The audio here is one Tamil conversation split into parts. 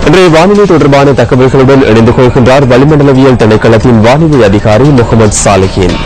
இன்றைய வானிலை தொடர்பான தகவல்களுடன் இணைந்து கொள்கின்றார் வளிமண்டலவியல் திணைக்களத்தின் வானிலை அதிகாரி முகமது சாலிஹின்.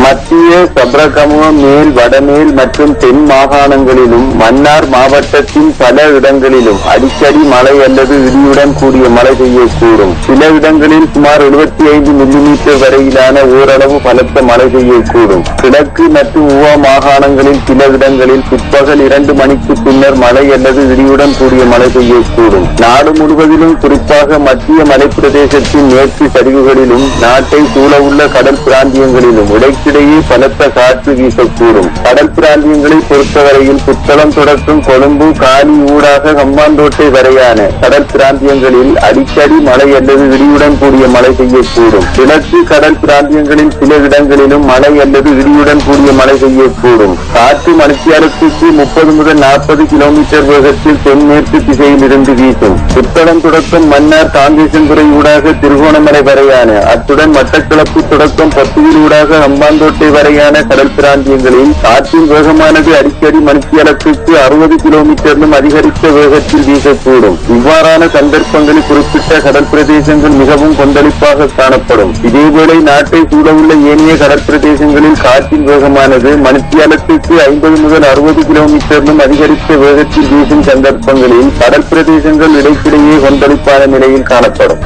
மத்திய சப்ரகமுவ மேல் வடமேல் மற்றும் தென் மாகாணங்களிலும் மன்னார் மாவட்டத்தின் பல இடங்களிலும் அடிக்கடி மழை அல்லது இடியுடன் கூடிய மழை பெய்யக்கூடும். சில இடங்களில் சுமார் 75 மில்லிமீட்டர் வரையிலான ஓரளவு பலத்த மழை பெய்யக்கூடும். கிழக்கு மற்றும் ஊவா மாகாணங்களில் சில இடங்களில் பிற்பகல் 2 மணிக்கு பின்னர் மழை அல்லது இடியுடன் கூடிய மழை பெய்யக்கூடும். நாடு முழுவதிலும் குறிப்பாக மத்திய மலைப்பிரதேசத்தின் மேற்கு சரிவுகளிலும் நாட்டை சூழவுள்ள கடல் பிராந்தியங்களிலும் இடையே பலத்த காற்று வீசக்கூடும். கடல் பிராந்தியங்களை பொறுத்தவரையில் புத்தளம் தொடக்கம் கொழும்பு காலி ஊடாக ஹம்பாந்தோட்டை வரையான கடல் பிராந்தியங்களில் அடிக்கடி மழை அல்லது இடியுடன் கூடிய மழை பெய்யக்கூடும். கிழக்கு கடல் பிராந்தியங்களில் சில இடங்களிலும் மழை அல்லது இடியுடன் கூடிய மழை பெய்யக்கூடும். காற்று மணித்தியாலத்துக்கு 30 முதல் 40 கிலோமீட்டர் வேகத்தில் தென்மேற்கு திசையில் இருந்து வீசும். புத்தளம் தொடக்கம் மன்னார் காங்கேசன்துறை ஊடாக திருகோணமலை வரையான அத்துடன் மட்டக்களப்பு தொடக்கம் பத்துவில் ஊடாக ஹம்பாந்தோட்டை வரையான கடல் பிராந்தியங்களில் காற்றின் வேகமானது அடிக்கடி மணித்தியாலத்துக்கு 60 கிலோமீட்டரிலும் அதிகரித்த வேகத்தில் வீசக்கூடும். இவ்வாறான சந்தர்ப்பங்களில் குறிப்பிட்ட கடல் பிரதேசங்கள் மிகவும் கொந்தளிப்பாக காணப்படும். இதேவேளை நாட்டை சூழவுள்ள ஏனைய கடல் பிரதேசங்களில் காற்றின் வேகமானது மணித்தியாலத்துக்கு 50 முதல் 60 கிலோமீட்டரிலும் அதிகரித்த வேகத்தில் வீசும் சந்தர்ப்பங்களில் கடல் பிரதேசங்கள் இடைக்கிடையே கொந்தளிப்பான நிலையில் காணப்படும்.